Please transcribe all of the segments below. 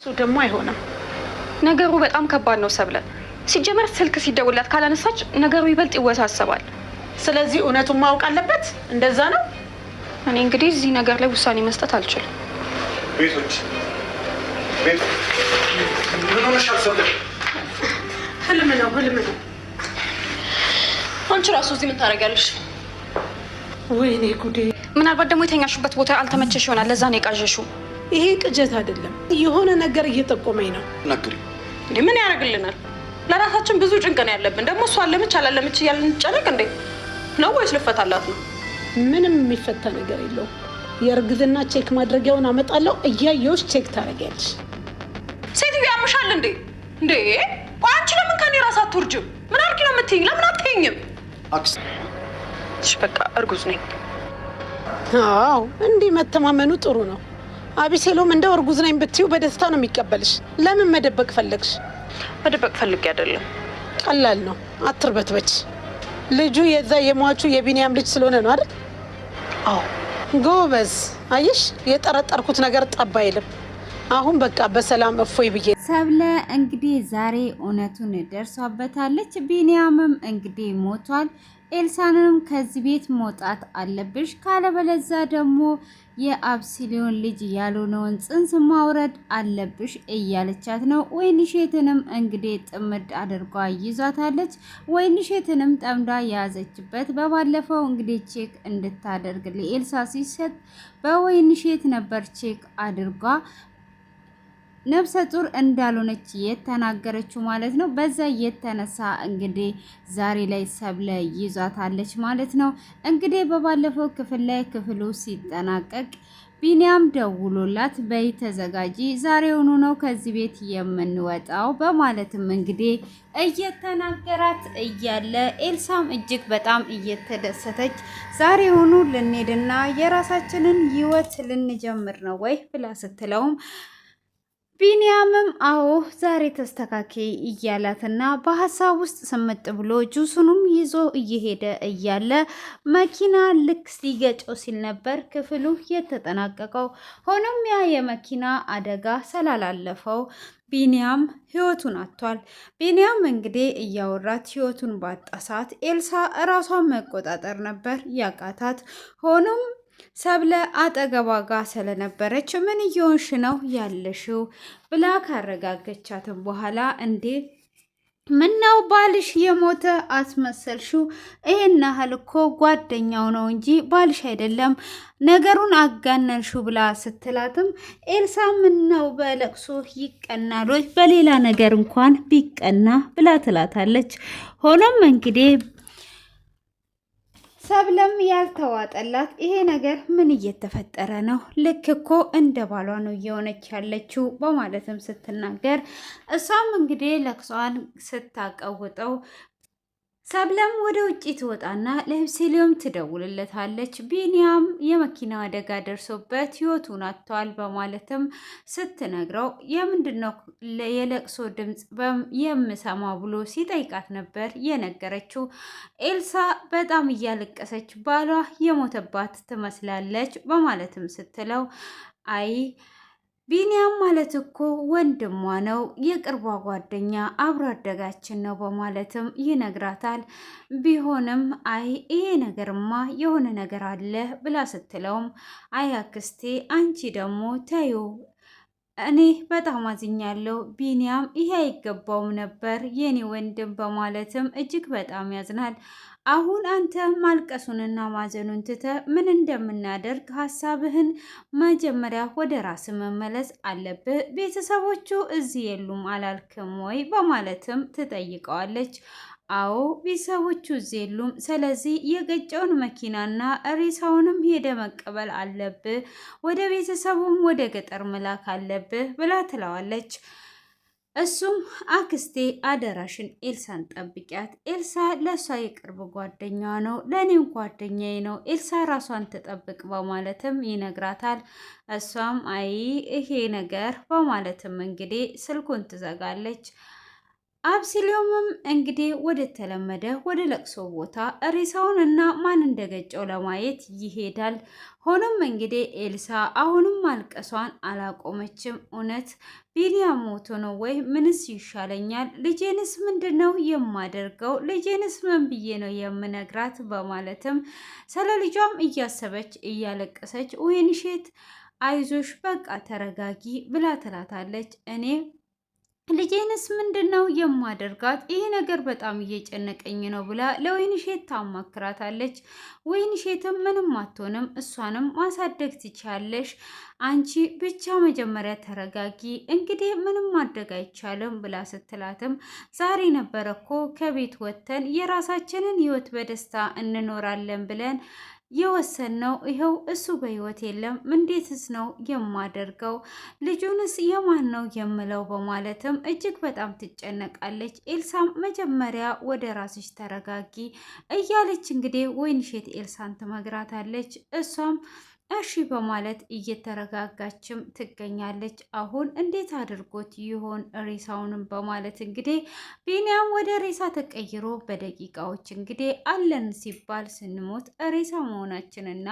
እሱ ደግሞ አይሆንም። ነገሩ በጣም ከባድ ነው ሰብለ። ሲጀመር ስልክ ሲደውላት ካላነሳች ነገሩ ይበልጥ ይወሳሰባል። ስለዚህ እውነቱን ማወቅ አለበት። እንደዛ ነው። እኔ እንግዲህ እዚህ ነገር ላይ ውሳኔ መስጠት አልችልም። ቤት ምን ሆነሻል ሰብለ? ህልም ነው። አንቺ ራሱ እዚህ ምን ታደርጊያለሽ? ወይኔ ጉዴ! ምናልባት ደግሞ የተኛሽበት ቦታ አልተመቸሽ ይሆናል። ለዛ ነው የቃዠሽው። ይሄ ቅጀት አይደለም፣ የሆነ ነገር እየጠቆመኝ ነው። ነግሪ። ምን ያደርግልናል? ለራሳችን ብዙ ጭንቅ ነው ያለብን። ደግሞ እሷ አለምች አላለምች እያልን እንጨነቅ እንዴ? ነው ወይስ ልፈታላት ነው? ምንም የሚፈታ ነገር የለውም። የእርግዝና ቼክ ማድረጊያውን አመጣለሁ፣ እያየሁሽ ቼክ ታደርጊያለሽ። ሴትዮ ያምሻል እንዴ? እንዴ አንቺ ለምን ከኔ ራስ አትወርጅም? ምን አድርጊ ነው የምትይኝ? ለምን አትይኝም? አክስት እሺ በቃ እርጉዝ ነኝ። አዎ እንዲህ መተማመኑ ጥሩ ነው። አቢሴሎም እንደው እርጉዝ ነኝ ብትይው በደስታ ነው የሚቀበልሽ። ለምን መደበቅ ፈለግሽ? መደበቅ ፈልጌ አይደለም። ቀላል ነው፣ አትርበትበች። ልጁ የዛ የሟቹ የቢኒያም ልጅ ስለሆነ ነው አይደል? አዎ ጎበዝ። አየሽ፣ የጠረጠርኩት ነገር ጠባ አይልም። አሁን በቃ በሰላም እፎይ ብዬ። ሰብለ እንግዲህ ዛሬ እውነቱን ደርሷበታለች። ቢኒያምም እንግዲህ ሞቷል። ኤልሳንም ከዚህ ቤት መውጣት አለብሽ፣ ካለበለዛ ደግሞ የአብሲሊዮን ልጅ ያልሆነውን ጽንስ ማውረድ አለብሽ እያለቻት ነው። ወይንሼትንም እንግዲህ ጥምድ አድርጓ ይዟታለች። ወይንሼትንም ጠምዳ የያዘችበት በባለፈው እንግዲህ ቼክ እንድታደርግ ለኤልሳ ሲሰጥ በወይንሼት ነበር ቼክ አድርጓ ነፍሰ ጡር እንዳልሆነች የተናገረችው ማለት ነው። በዛ የተነሳ እንግዲህ ዛሬ ላይ ሰብለ ይዟታለች ማለት ነው። እንግዲህ በባለፈው ክፍል ላይ ክፍሉ ሲጠናቀቅ ቢኒያም ደውሎላት በይ ተዘጋጂ፣ ዛሬውኑ ነው ከዚህ ቤት የምንወጣው በማለትም እንግዲህ እየተናገራት እያለ ኤልሳም እጅግ በጣም እየተደሰተች ዛሬውኑ ልንሄድና የራሳችንን ህይወት ልንጀምር ነው ወይ ብላ ስትለውም ቢኒያምም አዎ ዛሬ ተስተካኬ እያላትና በሀሳብ ውስጥ ስምጥ ብሎ ጁሱንም ይዞ እየሄደ እያለ መኪና ልክ ሲገጨው ሲል ነበር ክፍሉ የተጠናቀቀው። ሆኖም ያ የመኪና አደጋ ስላላለፈው ቢኒያም ህይወቱን አጥቷል። ቢኒያም እንግዲህ እያወራት ህይወቱን ባጣ ሰዓት ኤልሳ እራሷን መቆጣጠር ነበር ያቃታት። ሆኖም ሰብለ አጠገቧ ጋር ስለነበረች ምን እየሆንሽ ነው ያለሽው ብላ ካረጋገቻትም በኋላ እንዴ ምነው ባልሽ የሞተ አስመሰልሽው? ይሄን ያህል እኮ ጓደኛው ነው እንጂ ባልሽ አይደለም፣ ነገሩን አጋነንሽው ብላ ስትላትም ኤልሳ ምነው በለቅሶ ይቀናል ወይ በሌላ ነገር እንኳን ቢቀና ብላ ትላታለች። ሆኖም እንግዲህ ሰብለም ያልተዋጠላት ይሄ ነገር ምን እየተፈጠረ ነው? ልክ እኮ እንደ ባሏ ነው እየሆነች ያለችው በማለትም ስትናገር እሷም እንግዲህ ለቅሷን ስታቀውጠው ሰብለም ወደ ውጭ ትወጣና ለአብሲሊዮም ትደውልለታለች። ቢኒያም የመኪና አደጋ ደርሶበት ህይወቱን አጥቷል በማለትም ስትነግረው የምንድነው የለቅሶ ድምፅ የምሰማ ብሎ ሲጠይቃት ነበር የነገረችው። ኤልሳ በጣም እያለቀሰች ባሏ የሞተባት ትመስላለች በማለትም ስትለው አይ ቢኒያም ማለት እኮ ወንድሟ ነው፣ የቅርቧ ጓደኛ አብሮ አደጋችን ነው በማለትም ይነግራታል። ቢሆንም አይ ይሄ ነገርማ የሆነ ነገር አለ ብላ ስትለውም አይ አክስቴ አንቺ ደግሞ ተዩ፣ እኔ በጣም አዝኛለሁ፣ ቢኒያም ይሄ አይገባውም ነበር የኔ ወንድም በማለትም እጅግ በጣም ያዝናል። አሁን አንተ ማልቀሱንና ማዘኑን ትተህ ምን እንደምናደርግ ሀሳብህን መጀመሪያ ወደ ራስ መመለስ አለብህ። ቤተሰቦቹ እዚህ የሉም አላልክም ወይ በማለትም ትጠይቀዋለች። አዎ ቤተሰቦቹ እዚህ የሉም፣ ስለዚህ የገጨውን መኪናና ሬሳውንም ሄደ መቀበል አለብህ፣ ወደ ቤተሰቡም ወደ ገጠር መላክ አለብህ ብላ ትለዋለች። እሱም አክስቴ አደራሽን ኤልሳን ጠብቂያት፣ ኤልሳ ለእሷ የቅርብ ጓደኛዋ ነው፣ ለእኔም ጓደኛዬ ነው፣ ኤልሳ ራሷን ትጠብቅ በማለትም ይነግራታል። እሷም አይ ይሄ ነገር በማለትም እንግዲህ ስልኩን ትዘጋለች። አብሲሊዮምም እንግዲህ ወደ ተለመደ ወደ ለቅሶ ቦታ ሬሳውን እና ማን እንደገጨው ለማየት ይሄዳል። ሆኖም እንግዲህ ኤልሳ አሁንም ማልቀሷን አላቆመችም። እውነት ቢኒያም ሞቶ ነው ወይ? ምንስ ይሻለኛል? ልጄንስ ምንድን ነው የማደርገው? ልጄንስ ምን ብዬ ነው የምነግራት? በማለትም ስለ ልጇም እያሰበች እያለቀሰች ወይንሸት አይዞሽ በቃ ተረጋጊ ብላ ትላታለች። እኔ ልጄንስ ምንድን ነው የማደርጋት? ይሄ ነገር በጣም እየጨነቀኝ ነው ብላ ለወይንሼት ታማክራታለች። ወይንሼትም ምንም አትሆንም፣ እሷንም ማሳደግ ትችያለሽ፣ አንቺ ብቻ መጀመሪያ ተረጋጊ፣ እንግዲህ ምንም ማድረግ አይቻልም ብላ ስትላትም ዛሬ ነበረ እኮ ከቤት ወጥተን የራሳችንን ህይወት በደስታ እንኖራለን ብለን የወሰነው ይኸው እሱ በህይወት የለም። እንዴትስ ነው የማደርገው? ልጁንስ የማን ነው የምለው? በማለትም እጅግ በጣም ትጨነቃለች። ኤልሳም መጀመሪያ ወደ ራስሽ ተረጋጊ እያለች እንግዲህ ወይንሸት ኤልሳን ትመግራታለች። እሷም እሺ በማለት እየተረጋጋችም ትገኛለች። አሁን እንዴት አድርጎት ይሆን ሬሳውንም በማለት እንግዲህ ቢኒያም ወደ ሬሳ ተቀይሮ በደቂቃዎች እንግዲህ አለን ሲባል ስንሞት ሬሳ መሆናችንና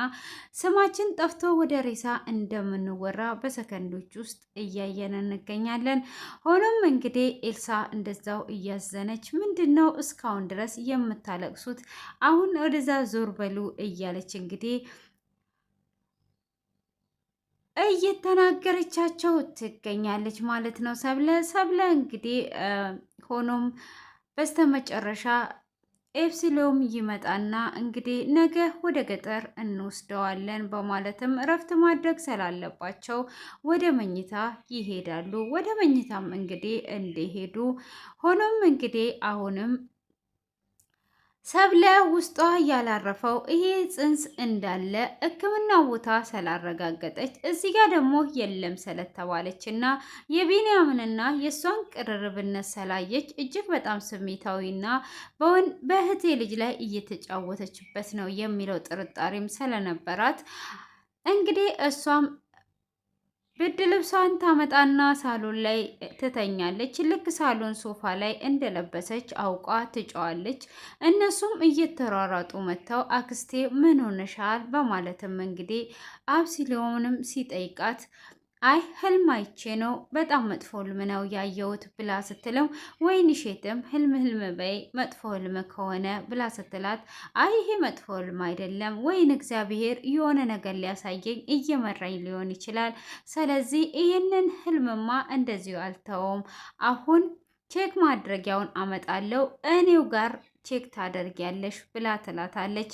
ስማችን ጠፍቶ ወደ ሬሳ እንደምንወራ በሰከንዶች ውስጥ እያየን እንገኛለን። ሆኖም እንግዲህ ኤልሳ እንደዛው እያዘነች ምንድን ነው እስካሁን ድረስ የምታለቅሱት? አሁን ወደዛ ዞር በሉ እያለች እንግዲህ እየተናገረቻቸው ትገኛለች ማለት ነው። ሰብለ እንግዲህ ሆኖም በስተመጨረሻ ኤፕሲሎም ይመጣና እንግዲህ ነገ ወደ ገጠር እንወስደዋለን በማለትም እረፍት ማድረግ ስላለባቸው ወደ መኝታ ይሄዳሉ። ወደ መኝታም እንግዲህ እንደሄዱ ሆኖም እንግዲህ አሁንም ሰብለ ውስጧ ያላረፈው ይሄ ጽንስ እንዳለ ሕክምና ቦታ ስላረጋገጠች እዚህ ጋር ደግሞ የለም ስለተባለች እና የቢንያምንና የእሷን ቅርርብነት ስላየች እጅግ በጣም ስሜታዊና በእህቴ ልጅ ላይ እየተጫወተችበት ነው የሚለው ጥርጣሬም ስለነበራት እንግዲህ እሷም ብርድ ልብሷን ታመጣና ሳሎን ላይ ትተኛለች። ልክ ሳሎን ሶፋ ላይ እንደለበሰች አውቋ ትጫዋለች። እነሱም እየተሯሯጡ መጥተው አክስቴ ምን ሆነሻል? በማለትም እንግዲህ አብሲሊዮንም ሲጠይቃት አይ ህልም አይቼ ነው፣ በጣም መጥፎ ህልም ነው ያየሁት ብላ ስትለው ወይንሸትም ህልም በይ መጥፎ ህልም ከሆነ ብላ ስትላት አይ ይሄ መጥፎ ህልም አይደለም፣ ወይን እግዚአብሔር የሆነ ነገር ሊያሳየኝ እየመራኝ ሊሆን ይችላል። ስለዚህ ይህንን ህልምማ እንደዚሁ አልተውም። አሁን ቼክ ማድረጊያውን አመጣለሁ እኔው ጋር ቼክ ታደርጊያለሽ ብላ ትላታለች።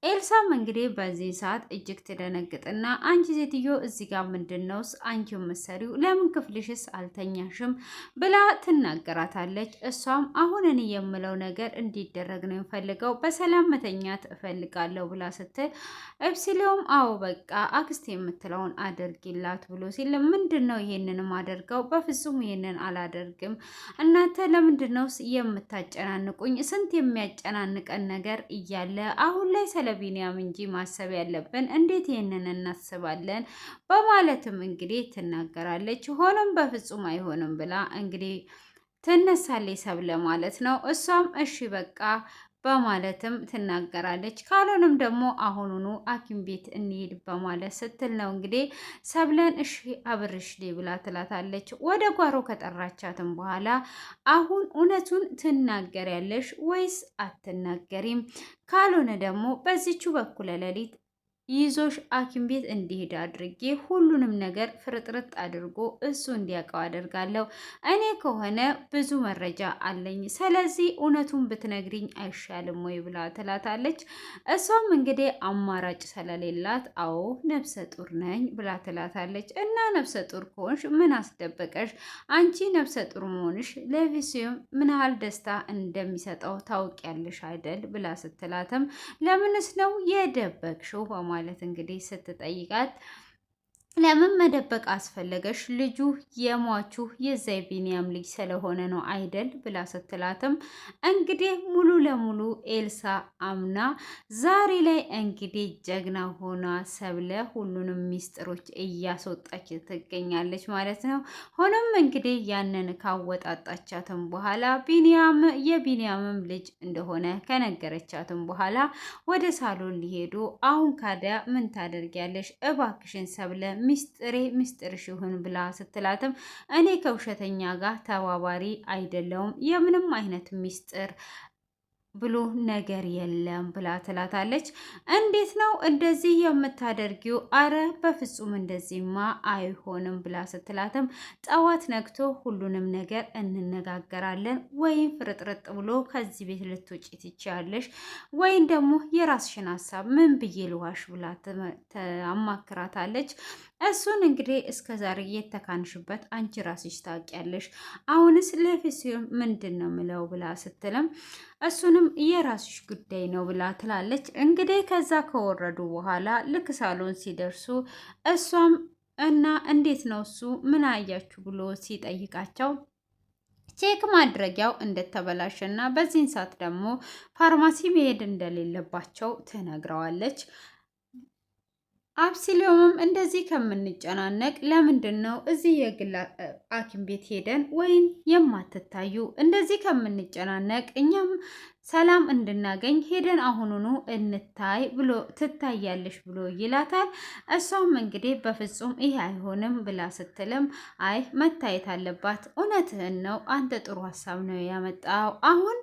ኤልሳም እንግዲህ በዚህ ሰዓት እጅግ ትደነግጥና አንቺ ሴትዮ እዚህ ጋር ምንድን ነውስ አንቺ መሰሪው ለምን ክፍልሽስ አልተኛሽም ብላ ትናገራታለች። እሷም አሁን እኔ የምለው ነገር እንዲደረግ ነው የምፈልገው፣ በሰላም መተኛት እፈልጋለሁ ብላ ስትል ኤፕሲሎም አዎ በቃ አክስቴ የምትለውን አድርጊላት ብሎ ሲል ምንድን ነው ይሄንንም አደርገው? በፍጹም ይሄንን አላደርግም። እናንተ ለምንድን ነው የምታጨናንቁኝ? ስንት የሚያጨናንቀን ነገር እያለ አሁን ላይ ስለ ቢንያም እንጂ ማሰብ ያለብን እንዴት ይህንን እናስባለን? በማለትም እንግዲህ ትናገራለች። ሆኖም በፍጹም አይሆንም ብላ እንግዲህ ትነሳለች ሰብለ ማለት ነው። እሷም እሺ በቃ በማለትም ትናገራለች። ካልሆነም ደግሞ አሁኑኑ ሐኪም ቤት እንሄድ በማለት ስትል ነው እንግዲህ ሰብለን እሺ አብርሽ ብላ ትላታለች። ወደ ጓሮ ከጠራቻትም በኋላ አሁን እውነቱን ትናገሪያለሽ ወይስ አትናገሪም? ካልሆነ ደግሞ በዚቹ በኩለ ሌሊት ይዞሽ ሐኪም ቤት እንዲሄድ አድርጌ ሁሉንም ነገር ፍርጥርጥ አድርጎ እሱ እንዲያውቀው አደርጋለሁ። እኔ ከሆነ ብዙ መረጃ አለኝ፣ ስለዚህ እውነቱን ብትነግሪኝ አይሻልም ወይ ብላ ትላታለች። እሷም እንግዲህ አማራጭ ስለሌላት አዎ ነፍሰ ጡር ነኝ ብላ ትላታለች። እና ነፍሰ ጡር ከሆንሽ ምን አስደበቀሽ? አንቺ ነፍሰ ጡር መሆንሽ ለቪሲዮም ምን ያህል ደስታ እንደሚሰጠው ታውቂያለሽ አይደል ብላ ስትላትም ለምንስ ነው የደበቅሽው ማለት እንግዲህ ስትጠይቃት ለምን መደበቅ አስፈለገሽ? ልጁ የሟቹ የዛ ቢኒያም ልጅ ስለሆነ ነው አይደል ብላ ስትላትም እንግዲህ ሙሉ ለሙሉ ኤልሳ አምና ዛሬ ላይ እንግዲህ ጀግና ሆና ሰብለ ሁሉንም ሚስጥሮች እያስወጣች ትገኛለች ማለት ነው። ሆኖም እንግዲህ ያንን ካወጣጣቻትም በኋላ የቢኒያምም ልጅ እንደሆነ ከነገረቻትም በኋላ ወደ ሳሎን ሊሄዱ አሁን ካዲያ ምን ታደርጊያለሽ? እባክሽን ሰብለ ሚስጥርሽ ይሁን ብላ ስትላትም እኔ ከውሸተኛ ጋር ተባባሪ አይደለውም የምንም አይነት ሚስጥር ብሎ ነገር የለም ብላ ትላታለች። እንዴት ነው እንደዚህ የምታደርጊው? አረ በፍጹም እንደዚህማ አይሆንም ብላ ስትላትም ጠዋት ነግቶ ሁሉንም ነገር እንነጋገራለን፣ ወይም ፍርጥርጥ ብሎ ከዚህ ቤት ልትወጪ ትችያለሽ፣ ወይም ደግሞ የራስሽን ሀሳብ ምን ብዬ ልዋሽ ብላ አማክራታለች። እሱን እንግዲህ እስከ ዛሬ የተካንሽበት አንቺ ራስሽ ታውቂያለሽ። አሁንስ ለፊስ ምንድን ነው ምለው ብላ ስትልም እሱንም የራስሽ ጉዳይ ነው ብላ ትላለች። እንግዲህ ከዛ ከወረዱ በኋላ ልክ ሳሎን ሲደርሱ እሷም እና እንዴት ነው እሱ ምን አያችሁ ብሎ ሲጠይቃቸው ቼክ ማድረጊያው እንደተበላሸ እና በዚህን ሰዓት ደግሞ ፋርማሲ መሄድ እንደሌለባቸው ትነግረዋለች። አብሲሊዮምም እንደዚህ ከምንጨናነቅ ለምንድን ነው እዚህ የግል ሐኪም ቤት ሄደን ወይም የማትታዩ? እንደዚህ ከምንጨናነቅ እኛም ሰላም እንድናገኝ ሄደን አሁኑኑ እንታይ ብሎ ትታያለሽ ብሎ ይላታል። እሷም እንግዲህ በፍጹም ይሄ አይሆንም ብላ ስትልም አይ መታየት አለባት፣ እውነትህን ነው፣ አንተ ጥሩ ሀሳብ ነው ያመጣው፣ አሁን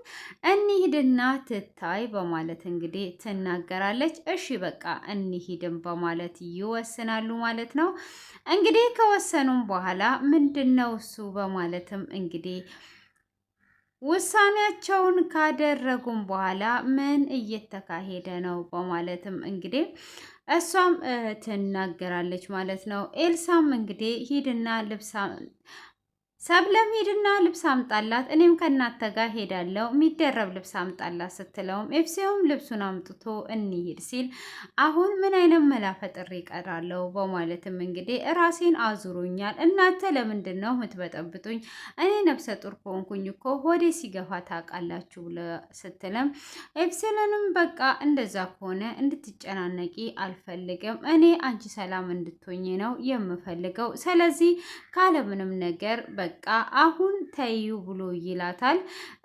እንሂድና ትታይ በማለት እንግዲህ ትናገራለች። እሺ በቃ እንሂድም በማለት ይወስናሉ ማለት ነው። እንግዲህ ከወሰኑም በኋላ ምንድን ነው እሱ በማለትም እንግዲህ ውሳኔያቸውን ካደረጉም በኋላ ምን እየተካሄደ ነው በማለትም እንግዲህ እሷም ትናገራለች ማለት ነው። ኤልሳም እንግዲህ ሂድና ሰብለም ሂድና ልብስ አምጣላት፣ እኔም ከእናንተ ጋር ሄዳለሁ፣ የሚደረብ ልብስ አምጣላት ስትለውም ኤፍሲዮም ልብሱን አምጥቶ እንሂድ ሲል አሁን ምን አይነት መላፈጥር ይቀራለሁ በማለትም እንግዲህ ራሴን አዙሮኛል፣ እናንተ ለምንድን ነው የምትበጠብጡኝ? እኔ ነፍሰ ጡር ከሆንኩኝ እኮ ሆዴ ሲገፋ ታውቃላችሁ ብለ ስትለም ኤፍሲልንም በቃ እንደዛ ከሆነ እንድትጨናነቂ አልፈልግም፣ እኔ አንቺ ሰላም እንድትሆኝ ነው የምፈልገው፣ ስለዚህ ካለምንም ነገር በቃ አሁን ተዩ ብሎ ይላታል።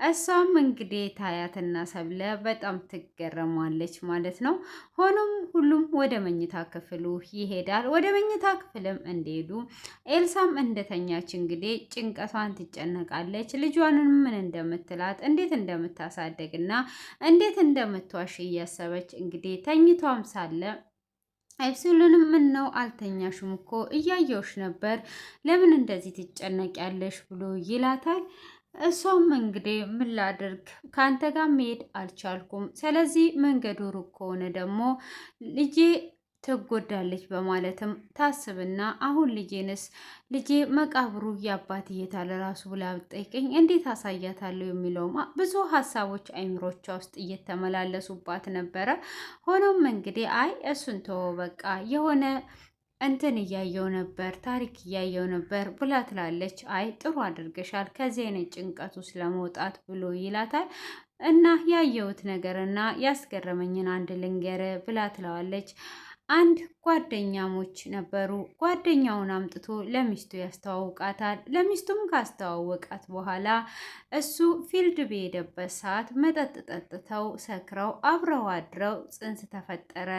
እሷም እንግዲህ ታያትና ሰብለ በጣም ትገረማለች ማለት ነው። ሆኖም ሁሉም ወደ መኝታ ክፍሉ ይሄዳል። ወደ መኝታ ክፍልም እንደሄዱ ኤልሳም እንደተኛች እንግዲህ ጭንቀቷን ትጨነቃለች። ልጇንም ምን እንደምትላት እንዴት እንደምታሳደግና እንዴት እንደምትዋሽ እያሰበች እንግዲህ ተኝቷም ሳለ ኤፕሲሎንም ምን ነው አልተኛሽም እኮ እያየውሽ ነበር፣ ለምን እንደዚህ ትጨነቂያለሽ ብሎ ይላታል። እሷም እንግዲህ ምን ላድርግ ከአንተ ጋር መሄድ አልቻልኩም፣ ስለዚህ መንገዱ ሩቅ ከሆነ ደግሞ ልጄ ትጎዳለች በማለትም ታስብና አሁን ልጄ መቃብሩ የአባት የታለ ራሱ ብላ ብጠይቀኝ እንዴት አሳያታለሁ የሚለውም ብዙ ሀሳቦች አይምሮቿ ውስጥ እየተመላለሱባት ነበረ። ሆኖም እንግዲህ አይ እሱን ተወው በቃ የሆነ እንትን እያየው ነበር፣ ታሪክ እያየው ነበር ብላ ትላለች። አይ ጥሩ አድርገሻል ከዚህ አይነት ጭንቀቱ ስለመውጣት ብሎ ይላታል። እና ያየሁት ነገርና ያስገረመኝን አንድ ልንገር ብላ ትለዋለች። አንድ ጓደኛሞች ነበሩ። ጓደኛውን አምጥቶ ለሚስቱ ያስተዋውቃታል። ለሚስቱም ካስተዋወቃት በኋላ እሱ ፊልድ በሄደበት ሰዓት መጠጥ ጠጥተው ሰክረው አብረው አድረው ጽንስ ተፈጠረ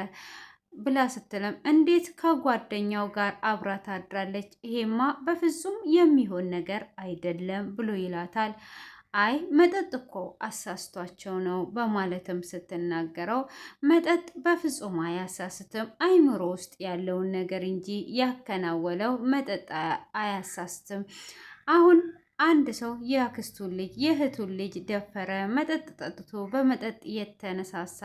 ብላ ስትልም እንዴት ከጓደኛው ጋር አብራ ታድራለች? ይሄማ በፍጹም የሚሆን ነገር አይደለም ብሎ ይላታል። አይ መጠጥ እኮ አሳስቷቸው ነው በማለትም ስትናገረው መጠጥ በፍጹም አያሳስትም፣ አይምሮ ውስጥ ያለውን ነገር እንጂ ያከናወለው መጠጥ አያሳስትም። አሁን አንድ ሰው የአክስቱን ልጅ የእህቱን ልጅ ደፈረ መጠጥ ጠጥቶ በመጠጥ የተነሳሳ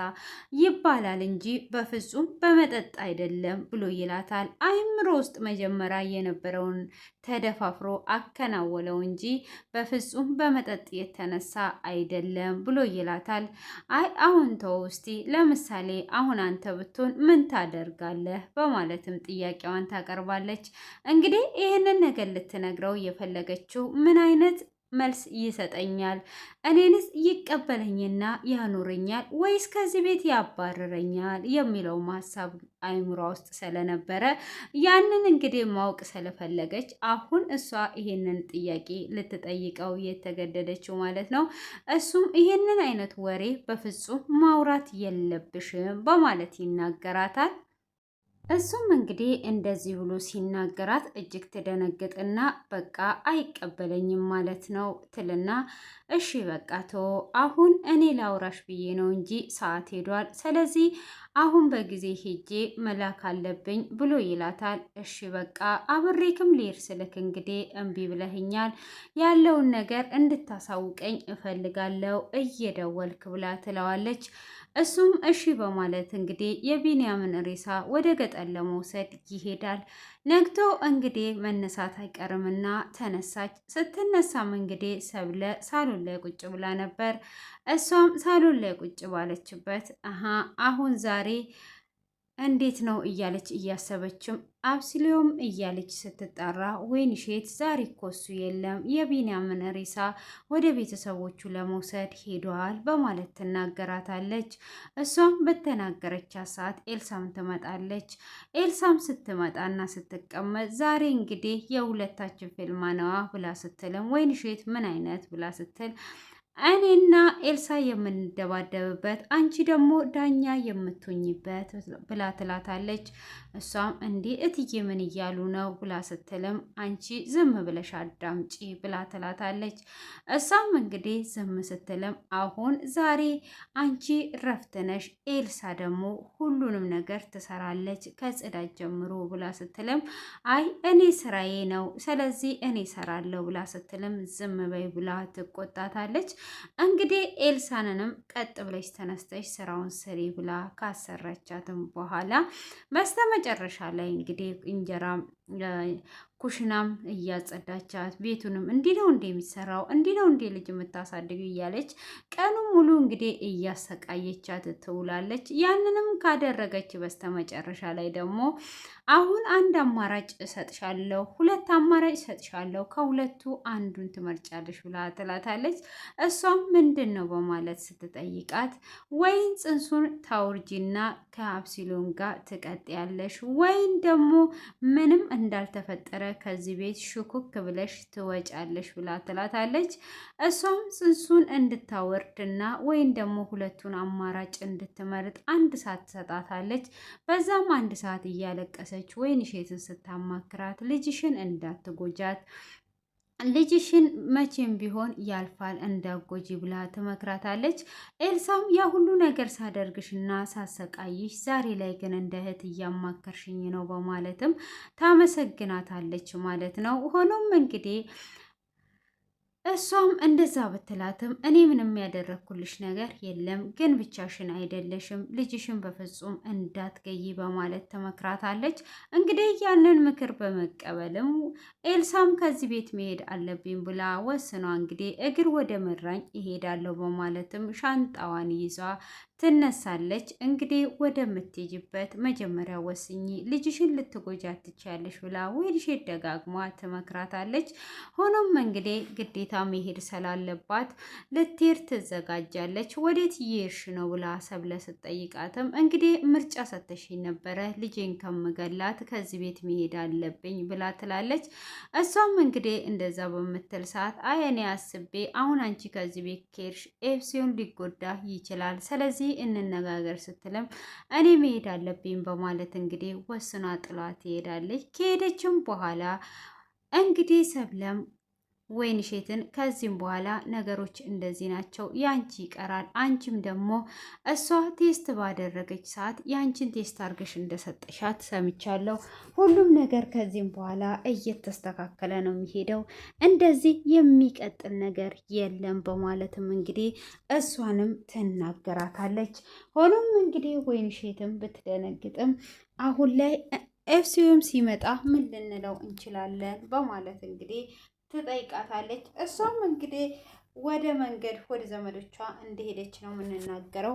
ይባላል እንጂ በፍጹም በመጠጥ አይደለም ብሎ ይላታል። አይምሮ ውስጥ መጀመሪያ የነበረውን ተደፋፍሮ አከናወለው እንጂ በፍጹም በመጠጥ የተነሳ አይደለም ብሎ ይላታል። አይ አሁን ተው እስቲ ለምሳሌ አሁን አንተ ብትሆን ምን ታደርጋለህ? በማለትም ጥያቄዋን ታቀርባለች። እንግዲህ ይህንን ነገር ልትነግረው የፈለገችው ምን አይነት መልስ ይሰጠኛል? እኔንስ ይቀበለኝና ያኖረኛል ወይስ ከዚህ ቤት ያባረረኛል የሚለው ሀሳብ አይምሯ ውስጥ ስለነበረ ያንን እንግዲህ ማወቅ ስለፈለገች አሁን እሷ ይሄንን ጥያቄ ልትጠይቀው የተገደደችው ማለት ነው። እሱም ይሄንን አይነት ወሬ በፍጹም ማውራት የለብሽም በማለት ይናገራታል። እሱም እንግዲህ እንደዚህ ብሎ ሲናገራት እጅግ ትደነግጥና በቃ አይቀበለኝም ማለት ነው ትልና እሺ በቃ ተው አሁን እኔ ላውራሽ ብዬ ነው እንጂ ሰዓት ሄዷል። ስለዚህ አሁን በጊዜ ሄጄ መላክ አለብኝ ብሎ ይላታል። እሺ በቃ አብሬክም ልሄድ ስልክ እንግዲህ እምቢ ብለህኛል፣ ያለውን ነገር እንድታሳውቀኝ እፈልጋለሁ እየደወልክ ብላ ትለዋለች። እሱም እሺ በማለት እንግዲህ የቢንያምን ሬሳ ወደ ገጠር ለመውሰድ ይሄዳል። ነግቶ እንግዲህ መነሳት አይቀርምና ተነሳች። ስትነሳም እንግዲህ ሰብለ ሳሎን ላይ ቁጭ ብላ ነበር። እሷም ሳሎን ላይ ቁጭ ባለችበት አሁን ዛሬ እንዴት ነው እያለች እያሰበችም አብስሊዮም እያለች ስትጣራ ወይንሼት ዛሬ እኮ እሱ የለም የቢንያምን ሬሳ ወደ ቤተሰቦቹ ለመውሰድ ሄደዋል በማለት ትናገራታለች። እሷም በተናገረቻት ሰዓት ኤልሳም ትመጣለች። ኤልሳም ስትመጣና ስትቀመጥ ዛሬ እንግዲህ የሁለታችን ፊልማ ነዋ ብላ ስትልም ወይንሼት ምን አይነት ብላ ስትል እኔና ኤልሳ የምንደባደብበት አንቺ ደግሞ ዳኛ የምትሆኝበት ብላ ትላታለች። እሷም እንዲህ እትዬ ምን እያሉ ነው ብላ ስትልም አንቺ ዝም ብለሽ አዳምጪ ብላ ትላታለች። እሷም እንግዲህ ዝም ስትልም አሁን ዛሬ አንቺ ረፍት ነሽ፣ ኤልሳ ደግሞ ሁሉንም ነገር ትሰራለች ከጽዳት ጀምሮ ብላ ስትልም አይ እኔ ስራዬ ነው ስለዚህ እኔ ሰራለሁ ብላ ስትልም ዝም በይ ብላ ትቆጣታለች። እንግዲህ ኤልሳንንም ቀጥ ብለሽ ተነስተሽ ስራውን ስሪ ብላ ካሰራቻትም በኋላ በስተመጨረሻ ላይ እንግዲህ እንጀራ ኩሽናም እያጸዳቻት ቤቱንም እንዲህ ነው እንዴ የሚሰራው እንዲህ ነው እንዴ ልጅ የምታሳድጉ እያለች ቀኑ ሙሉ እንግዲህ እያሰቃየቻት ትውላለች። ያንንም ካደረገች በስተመጨረሻ ላይ ደግሞ አሁን አንድ አማራጭ እሰጥሻለሁ፣ ሁለት አማራጭ እሰጥሻለሁ፣ ከሁለቱ አንዱን ትመርጫለሽ ብላ ትላታለች። እሷም ምንድን ነው በማለት ስትጠይቃት ወይን ጽንሱን ታውርጂና ከአብሲሎን ጋር ትቀጥያለሽ ወይን ደግሞ ምንም እንዳልተፈጠረ ከዚህ ቤት ሽኩክ ብለሽ ትወጫለሽ ብላ ትላታለች። እሷም ጽንሱን እንድታወርድና ወይም ደግሞ ሁለቱን አማራጭ እንድትመርጥ አንድ ሰዓት ትሰጣታለች። በዛም አንድ ሰዓት እያለቀሰች ወይንሼትን ስታማክራት ልጅሽን እንዳትጎጃት ልጅሽን መቼም ቢሆን ያልፋል እንዳጎጂ ብላ ትመክራታለች። ኤልሳም ያ ሁሉ ነገር ሳደርግሽና ሳሰቃይሽ ዛሬ ላይ ግን እንደ እህት እያማከርሽኝ ነው በማለትም ታመሰግናታለች ማለት ነው። ሆኖም እንግዲህ እሷም እንደዛ ብትላትም እኔ ምንም ያደረግኩልሽ ነገር የለም፣ ግን ብቻሽን አይደለሽም፣ ልጅሽን በፍጹም እንዳትገይ በማለት ትመክራታለች። እንግዲህ ያንን ምክር በመቀበልም ኤልሳም ከዚህ ቤት መሄድ አለብኝ ብላ ወስኗ እንግዲህ እግር ወደ መራኝ ይሄዳለሁ በማለትም ሻንጣዋን ይዛ ትነሳለች። እንግዲህ ወደምትሄጂበት መጀመሪያ ወስኚ፣ ልጅሽን ልትጎጃት ትችያለሽ ብላ ወይንሼት ደጋግማ ትመክራታለች። ሆኖም እንግዲህ ግዴታ መሄድ ስላለባት ልትሄድ ትዘጋጃለች። ወዴት እየሄድሽ ነው ብላ ሰብለ ስትጠይቃትም እንግዲህ ምርጫ ሰተሽኝ ነበረ፣ ልጄን ከምገላት ከዚህ ቤት መሄድ አለብኝ ብላ ትላለች። እሷም እንግዲህ እንደዛ በምትል ሰዓት አይ እኔ አስቤ አሁን አንቺ ከዚህ ቤት ከሄድሽ ኤፍሲዮን ሊጎዳ ይችላል፣ ስለዚህ እንነጋገር ስትልም እኔ መሄድ አለብኝ በማለት እንግዲህ ወስና ጥሏት ትሄዳለች። ከሄደችም በኋላ እንግዲህ ሰብለም ወይንሸትን ከዚህም በኋላ ነገሮች እንደዚህ ናቸው፣ ያንቺ ይቀራል። አንቺም ደግሞ እሷ ቴስት ባደረገች ሰዓት ያንቺን ቴስት አድርገሽ እንደሰጠሻት ሰምቻለሁ። ሁሉም ነገር ከዚህም በኋላ እየተስተካከለ ነው የሚሄደው፣ እንደዚህ የሚቀጥል ነገር የለም በማለትም እንግዲህ እሷንም ትናገራታለች። ሆኖም እንግዲህ ወይንሸትም ብትደነግጥም አሁን ላይ ኤፍሲዩም ሲመጣ ምን ልንለው እንችላለን በማለት እንግዲህ ትጠይቃታለች። እሷም እንግዲህ ወደ መንገድ ወደ ዘመዶቿ እንደሄደች ነው የምንናገረው።